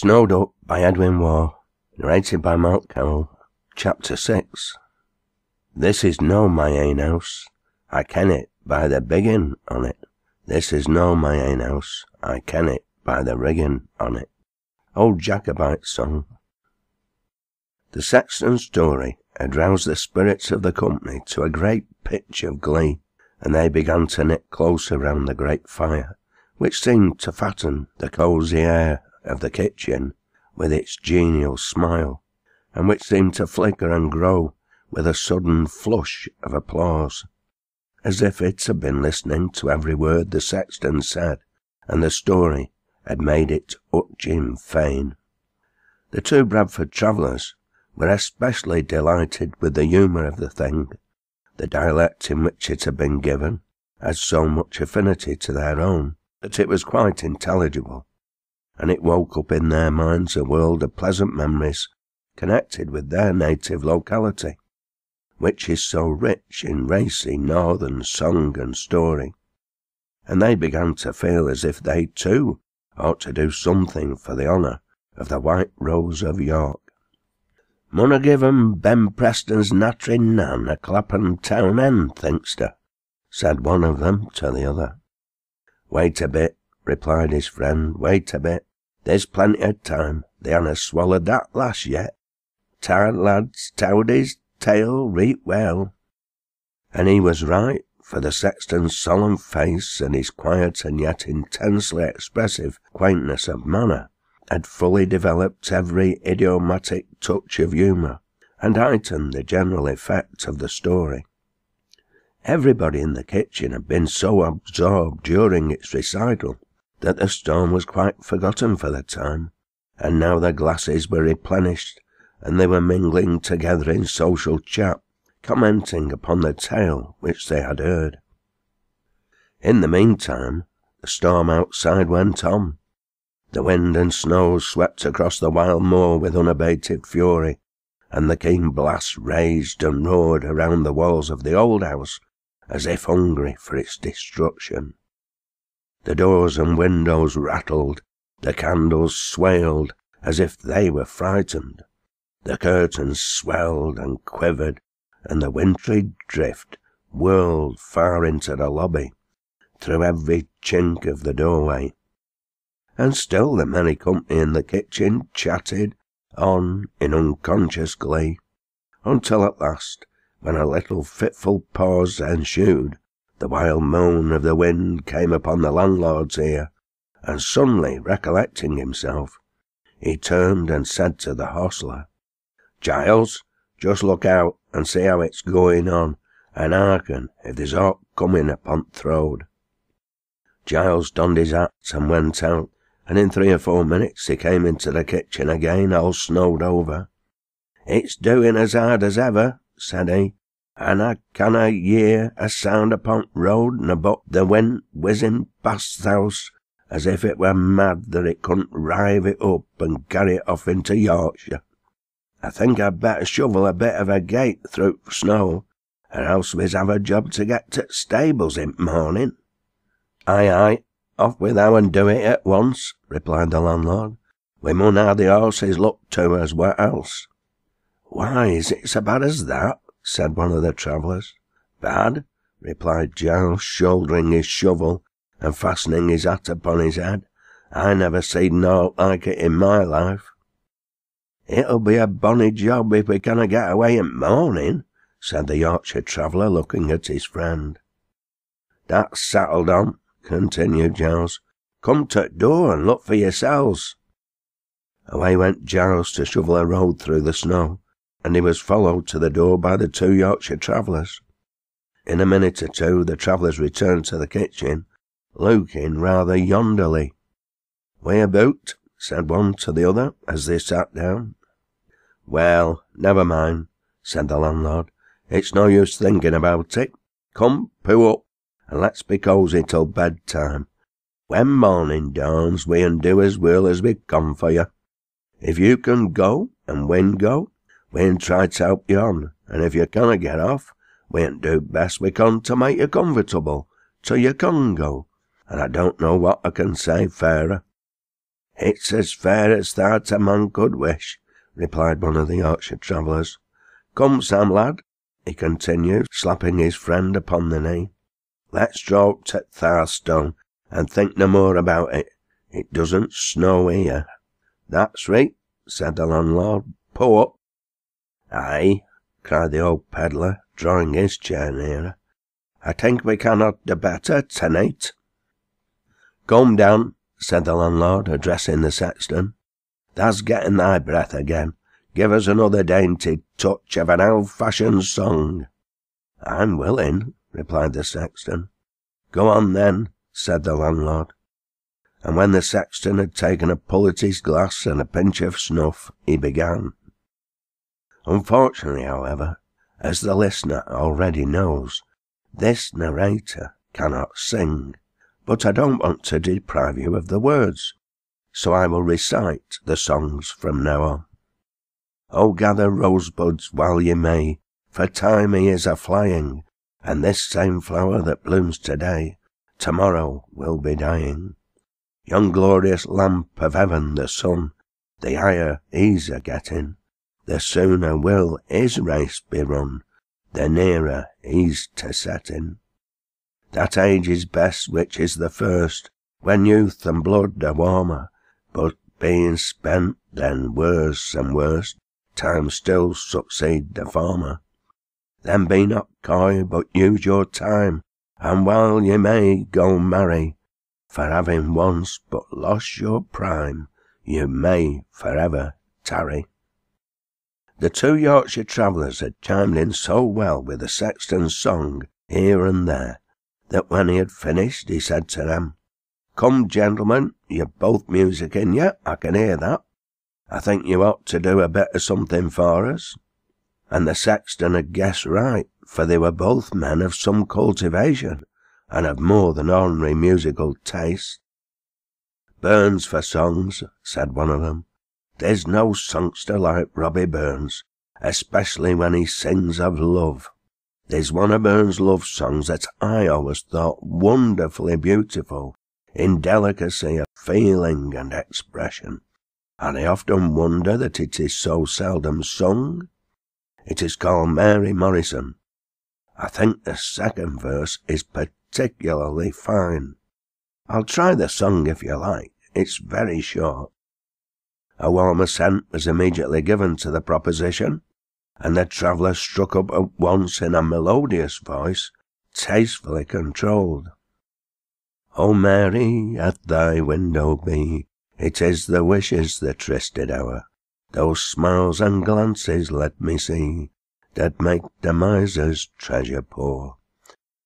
Snowed Up by Edwin Waugh, narrated by Malc Cowle. Chapter 6. This is no my ain house, I ken it by the biggin on it. This is no my ain house, I ken it by the riggin on it. Old Jacobite Song. The sexton's story had roused the spirits of the company to a great pitch of glee, and they began to knit closer round the great fire, which seemed to fatten the cosy air of the kitchen with its genial smile, and which seemed to flicker and grow with a sudden flush of applause, as if it had been listening to every word the sexton said, and the story had made it utch him fain. The two Bradford travellers were especially delighted with the humour of the thing. The dialect in which it had been given had so much affinity to their own that it was quite intelligible, and it woke up in their minds a world of pleasant memories connected with their native locality, which is so rich in racy northern song and story, and they began to feel as if they too ought to do something for the honour of the White Rose of York. "Mun I give 'em Ben Preston's nattering nan a Clapham town end, thinkster?" said one of them to the other. "Wait a bit," replied his friend, "wait a bit. There's plenty of time. They hanna swallowed that lass yet. Tired lads towed his tail reet well." And he was right, for the sexton's solemn face and his quiet and yet intensely expressive quaintness of manner had fully developed every idiomatic touch of humour, and heightened the general effect of the story. Everybody in the kitchen had been so absorbed during its recital that the storm was quite forgotten for the time, and now their glasses were replenished, and they were mingling together in social chat, commenting upon the tale which they had heard. In the meantime, the storm outside went on. The wind and snow swept across the wild moor with unabated fury, and the keen blast raged and roared around the walls of the old house as if hungry for its destruction. The doors and windows rattled, the candles swayed as if they were frightened, the curtains swelled and quivered, and the wintry drift whirled far into the lobby, through every chink of the doorway. And still the merry company in the kitchen chatted on in unconscious glee, until at last, when a little fitful pause ensued, the wild moan of the wind came upon the landlord's ear, and suddenly recollecting himself, he turned and said to the hostler, "Giles, just look out and see how it's going on, and hearken if there's aught coming upon th' road." Giles donned his hat and went out, and in 3 or 4 minutes he came into the kitchen again, all snowed over. "It's doing as hard as ever," said he, "and I canna hear a sound upon th' road nor but the wind whizzing past th' house, as if it were mad that it couldn't rive it up and carry it off into Yorkshire. I think I'd better shovel a bit of a gate through th' snow, or else we's have a job to get to th' stables in th' morning." "Aye, aye, off with thou and do it at once," replied the landlord. "We mun have the horses looked to as what else." "Why, is it so bad as that?" said one of the travellers. "Bad?" replied Giles, shouldering his shovel and fastening his hat upon his head. "I never seed naught like it in my life." "It'll be a bonny job if we canna get away in th' morning," said the Yorkshire traveller, looking at his friend. "That's settled on," continued Giles. "Come to th' door and look for yourselves." Away went Giles to shovel a road through the snow, and he was followed to the door by the 2 Yorkshire travellers. In a minute or 2 the travellers returned to the kitchen, looking rather yonderly. "Whereabout?" said one to the other as they sat down. "Well, never mind," said the landlord. "It's no use thinking about it. Come, poo up, and let's be cosy till bedtime. When morning dawns, we'n do as well as we can for you. If you can go, and we'n go, we'n try to help you on, and if you canna get off, we'n do best we can to make you comfortable till you can go, and I don't know what I can say fairer." "It's as fair as that a man could wish," replied one of the Yorkshire travellers. "Come, Sam, lad," he continued, slapping his friend upon the knee. "Let's draw up to Tharstone, and think no more about it. It doesn't snow here." "That's right," said the landlord. "Pull up." "Aye," cried the old pedlar, drawing his chair nearer. "I think we cannot do better to-night." "Come down," said the landlord, addressing the sexton. "Thou's getting thy breath again. Give us another dainty touch of an old-fashioned song." "I'm willing," replied the sexton. "Go on then," said the landlord. And when the sexton had taken a pull at his glass and a pinch of snuff, he began. Unfortunately, however, as the listener already knows, this narrator cannot sing, but I don't want to deprive you of the words, so I will recite the songs from now on. "Oh, gather rosebuds while ye may, for time he is a-flying, and this same flower that blooms today, tomorrow will be dying. Yon glorious lamp of heaven, the sun, the higher he's a-getting, the sooner will his race be run, the nearer he's to setting. That age is best which is the first, when youth and blood are warmer, but being spent then worse and worse, time still succeed the former. Then be not coy, but use your time, and while ye may go marry, for having once but lost your prime, you may forever tarry." The two Yorkshire travellers had chimed in so well with the sexton's song here and there, that when he had finished he said to them, "Come, gentlemen, you've both music in you, I can hear that. I think you ought to do a bit of something for us." And the sexton had guessed right, for they were both men of some cultivation, and of more than ordinary musical taste. "Burns for songs," said one of them. "There's no songster like Robbie Burns, especially when he sings of love. There's one of Burns' love songs that I always thought wonderfully beautiful in delicacy of feeling and expression, and I often wonder that it is so seldom sung. It is called Mary Morrison. I think the second verse is particularly fine. I'll try the song if you like. It's very short." A warm assent was immediately given to the proposition, and the traveller struck up at once in a melodious voice, tastefully controlled. "O Mary, at thy window be, it is the wishes the trysted hour, those smiles and glances let me see, that make the miser's treasure pour.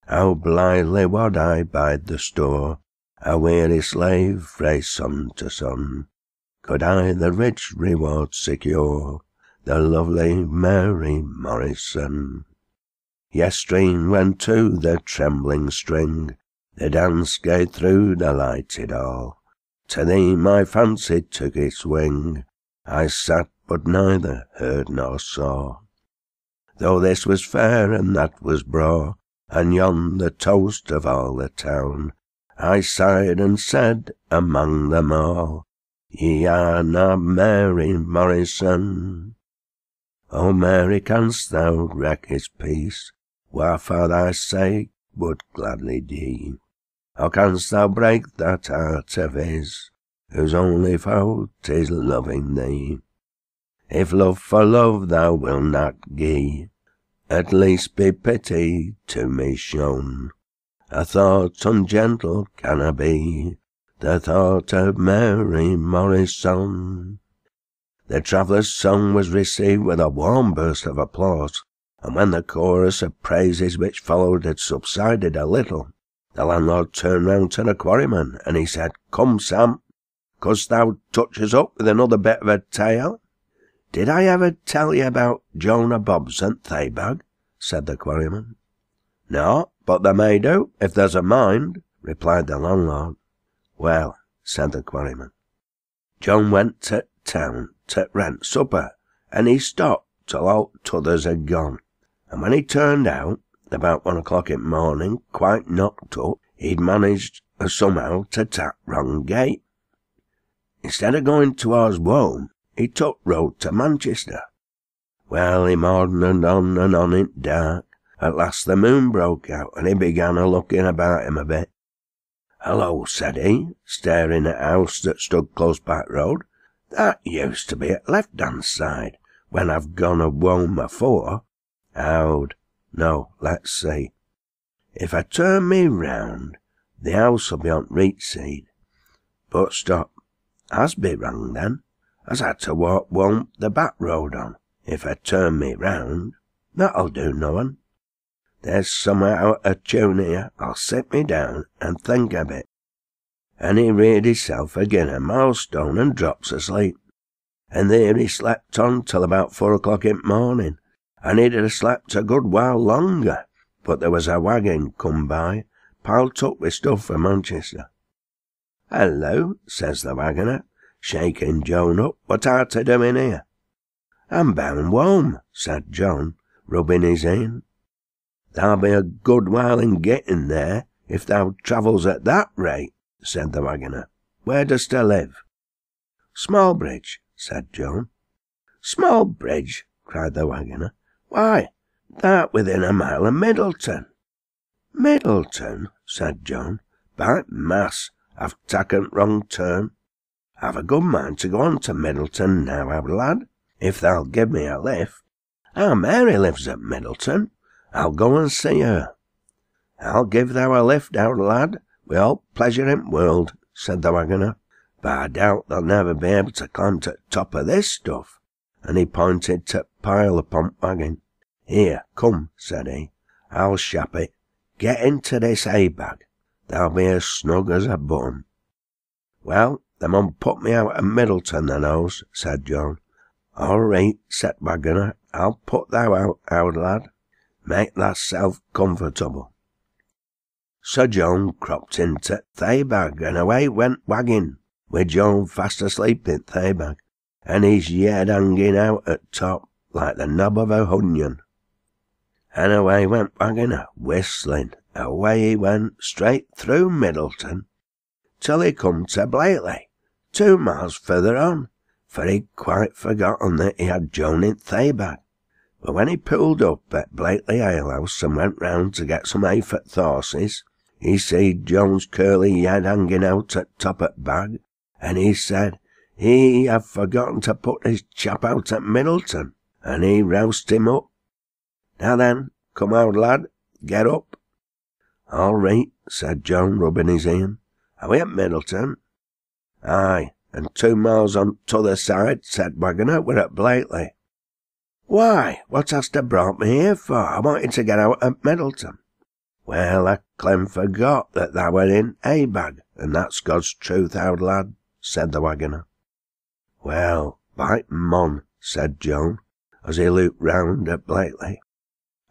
How blithely would I bide the store, a weary slave frae sun to sun, could I the rich reward secure, the lovely Mary Morrison. Yestreen, when to the trembling string the dance gaed through the lighted hall, to thee my fancy took its wing, I sat but neither heard nor saw. Though this was fair and that was braw, and yon the toast of all the town, I sighed and said among them all, Ye are na Mary Morrison. O Mary, canst thou wreck his peace, wha for thy sake would gladly die? Or canst thou break that heart of his, whose only fault is loving thee? If love for love thou wilt not gie, at least be pity to me shown. A thought ungentle canna be, the thought of Mary Morrison. The traveller's song was received with a warm burst of applause, and when the chorus of praises which followed had subsided a little, the landlord turned round to the quarryman, and he said, "Come, Sam, couldst thou touch us up with another bit of a tale?" "Did I ever tell ye about Jonah Bobs and Thebag?" said the quarryman. "No, but thou may do, if there's a mind," replied the landlord. "Well," said the quarryman, "John went to town to rent supper, and he stopped till all t'others had gone, and when he turned out, about 1 o'clock in the morning, quite knocked up, he'd managed somehow to tap wrong gate. Instead of going towards Wome, he took road to Manchester. Well, he mordened on and on in dark. At last the moon broke out, and he began a-looking about him a bit. "Hello," said he, staring at a house that stood close by the road. "That used to be at left-hand side, when I've gone a Wome afore. Howd? No, let's see. If I turn me round, the house'll be on reach side. But stop, as be wrong then, as had to walk Wome the back road on. If I turn me round, that'll do nothing. There's somewhere out of tune here. I'll sit me down and think a bit." And he reared hisself agin a milestone and drops asleep. And there he slept on till about 4 o'clock in the morning, and he'd have slept a good while longer, but there was a wagon come by, piled up with stuff from Manchester. "Hello," says the waggoner, shaking Joan up. "What art a doing here?" "I'm bound Wome," said John, rubbing his in. "Thou'll be a good while in getting there, if thou travels at that rate," said the waggoner. "Where dost thou live?" "Smallbridge," said John. "Smallbridge?" cried the waggoner. "Why, thou'rt within a mile of Middleton." "Middleton?" said John. "By mass, I've taken wrong turn. I've a good mind to go on to Middleton now, our lad, if thou'll give me a lift. Our Mary lives at Middleton. I'll go and see her." "I'll give thou a lift, our lad, with all pleasure in the world," said the waggoner. "But I doubt they'll never be able to climb to the top of this stuff," and he pointed to the pile upon the wagon. "Here, come," said he, "I'll shap it. Get into this hay bag. Thou'll be as snug as a bun." "Well, they mun put me out of Middleton, the knows," said John. "All right," said waggoner, "I'll put thou out, our lad. Make thyself comfortable." So John cropped into the hay bag, and away went waggin, with John fast asleep in the hay bag, and his head hanging out at top, like the knob of a onion. And away went waggoner, whistling. Away he went, straight through Middleton, till he come to Blakely, 2 miles further on, for he'd quite forgotten that he had Joan in the hay bag. But when he pulled up at Blakely alehouse and went round to get some hay for the horses, he seed Joan's curly head hanging out at top of the bag, and he said he had forgotten to put his chap out at Middleton, and he roused him up. "Now then, come out, lad, get up." "All right," said John, rubbing his in. "Are we at Middleton?" "Aye, and 2 miles on t'other side," said waggoner. "We're at Blakely." "Why, what hast thou brought me here for? I wanted to get out at Middleton." "Well, I clem forgot that thou were in hay bag, and that's God's truth, our lad," said the waggoner. "Well, bite mon," said Joan, as he looked round at Blakely.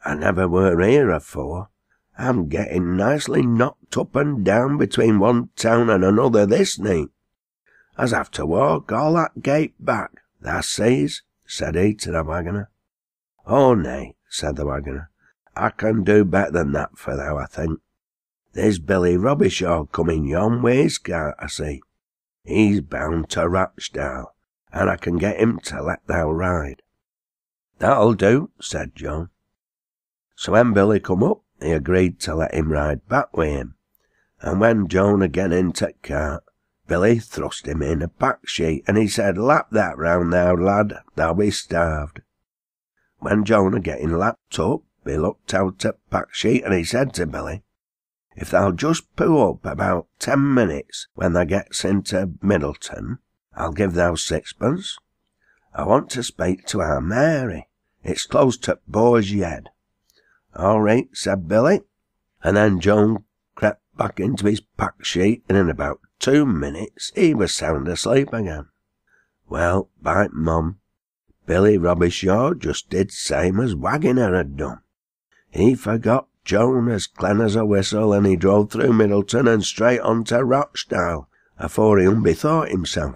"I never were here afore. I'm getting nicely knocked up and down between one town and another this night. I'd have to walk all that gate back, thou sees," said he to the waggoner. "Oh, nay," said the waggoner, "I can do better than that for thou, I think. There's Billy Robbishaw coming yon with his cart, I see. He's bound to Rochdale, and I can get him to let thou ride." "That'll do," said John. So when Billy come up, he agreed to let him ride back with him, and when Joan had get into the cart, Billy thrust him in a pack sheet, and he said, "Lap that round now, lad, thou'll be starved." When Joan had getting lapped up, he looked out at the pack sheet, and he said to Billy, "If thou'll just pull up about 10 minutes when thou gets into Middleton, I'll give thou 6pence. I want to speak to our Mary. It's close to Boar's Head." "All right," said Billy, and then Joan crept back into his pack sheet, and in about 2 minutes he was sound asleep again. Well, by mum, Billy Robbishaw just did same as waggoner had done. He forgot Joan as clean as a whistle, and he drove through Middleton and straight on to Rochdale afore he unbethought himself.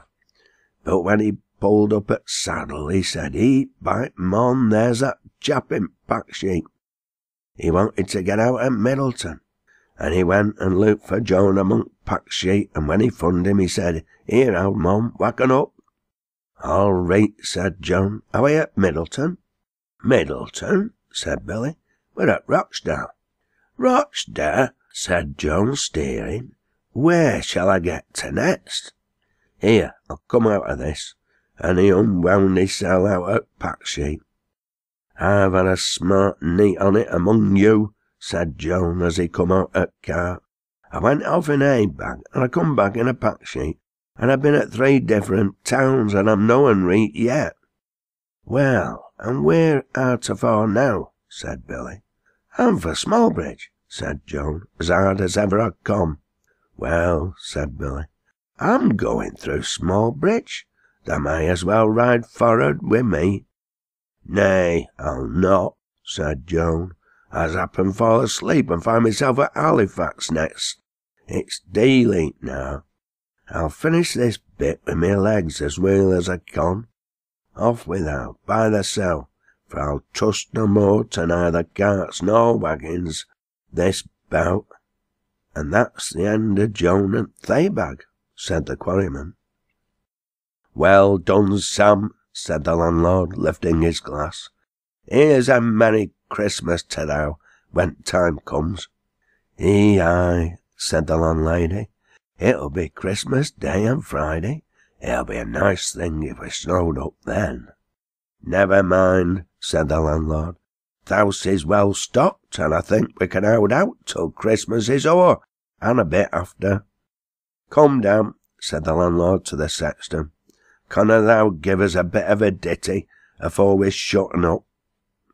But when he pulled up at saddle, he said, by mon, there's that chap in pack sheet. He wanted to get out at Middleton, and he went and looked for Joan among pack sheet, and when he found him, he said, 'Here, old mum, wacken up.' 'All right,' said Joan. 'Are we at Middleton?' 'Middleton?' said Billy. 'We're at Rochdale.' 'Rochdale?' said Joan, steering. 'Where shall I get to next?' 'Here, I'll come out of this,' and he unwound himself out at pack sheet. 'I've had a smart neat on it among you,' said Joan as he come out at cart. 'I went off in a hay bag, and I come back in a pack sheet, and I've been at 3 different towns, and I'm noan reet yet.' 'Well, and where art for now?' said Billy. 'I'm for Smallbridge,' said Joan, 'as hard as ever I come.' 'Well,' said Billy, 'I'm going through Smallbridge. Thou may as well ride for'ard wi' me.' 'Nay, I'll not,' said Joan, 'as happen fall asleep and find myself at Halifax next. It's daylight now. I'll finish this bit with my legs as well as I can. Off with thou, by thyself, for I'll trust no more to neither carts nor waggons this bout.' 'And that's the end of Joan and Thaybag,' said the quarryman. 'Well done, Sam,' said the landlord, lifting his glass. 'Here's a Merry Christmas to thou, when time comes.' 'Aye,' said the landlady. 'It'll be Christmas Day and Friday. It'll be a nice thing if we snowed up then.' 'Never mind,' said the landlord. 'The house is well stocked, and I think we can hold out till Christmas is o'er, and a bit after.' 'Come down,' said the landlord to the sexton. 'Canna thou give us a bit of a ditty afore we're shutting up?'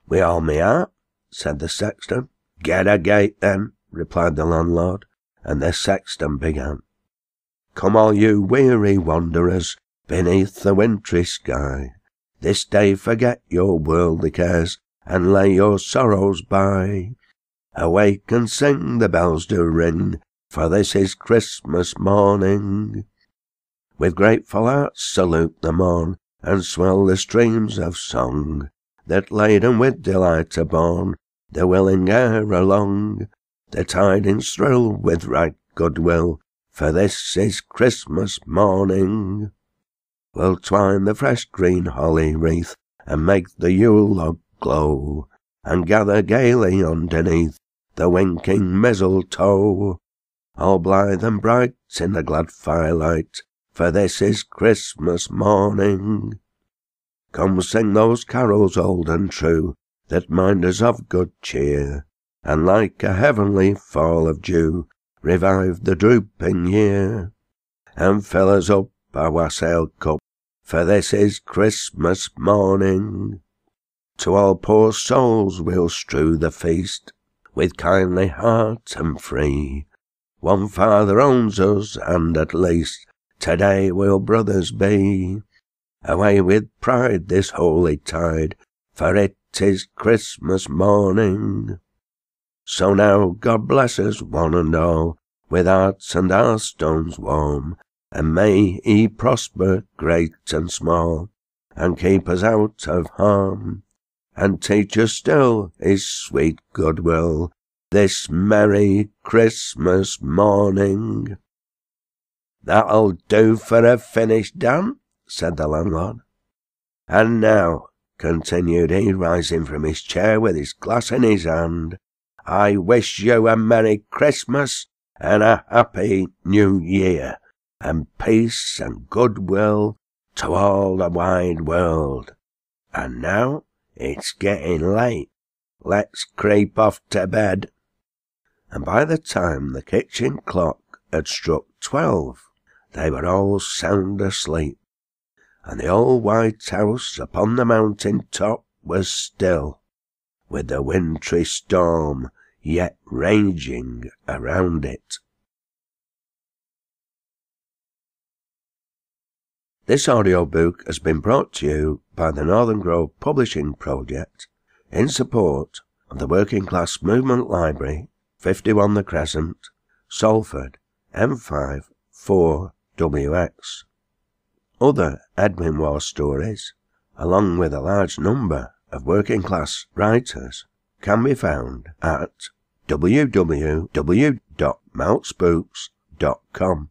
'Wi' all my heart,' said the sexton. 'Get a gate then,' replied the landlord, and the sexton began. 'Come all you weary wanderers beneath the wintry sky, this day forget your worldly cares, and lay your sorrows by. Awake and sing, the bells do ring, for this is Christmas morning. With grateful hearts salute the morn, and swell the streams of song, that laden with delight are borne the willing air along. The tidings thrill with right goodwill, for this is Christmas morning. We'll twine the fresh green holly wreath, and make the Yule log glow, and gather gaily underneath the winking mistletoe. All blithe and bright in the glad firelight, for this is Christmas morning. Come sing those carols old and true, that mind us of good cheer, and like a heavenly fall of dew, revive the drooping year. And fill us up our wassail cup, for this is Christmas morning. To all poor souls we'll strew the feast, with kindly heart and free. One Father owns us, and at least today we'll brothers be. Away with pride this holy tide, for it is Christmas morning. So now God bless us one and all, with hearts and hearthstones warm, and may He prosper great and small, and keep us out of harm, and teach us still His sweet goodwill, this merry Christmas morning.' 'That'll do for a finish, Dan,' said the landlord. 'And now,' continued he, rising from his chair with his glass in his hand, 'I wish you a Merry Christmas and a Happy New Year, and peace and goodwill to all the wide world. And now it's getting late. Let's creep off to bed.' And by the time the kitchen clock had struck 12, they were all sound asleep, and the old white house upon the mountain top was still, with the wintry storm yet raging around it. This audiobook has been brought to you by the Northen Grove Publishing Project in support of the Working Class Movement Library, 51 The Crescent, Salford, M5 4WX. Other Edwin Waugh stories, along with a large number of working class writers, can be found at www.edwinwaugh.com. www.malcspooks.com.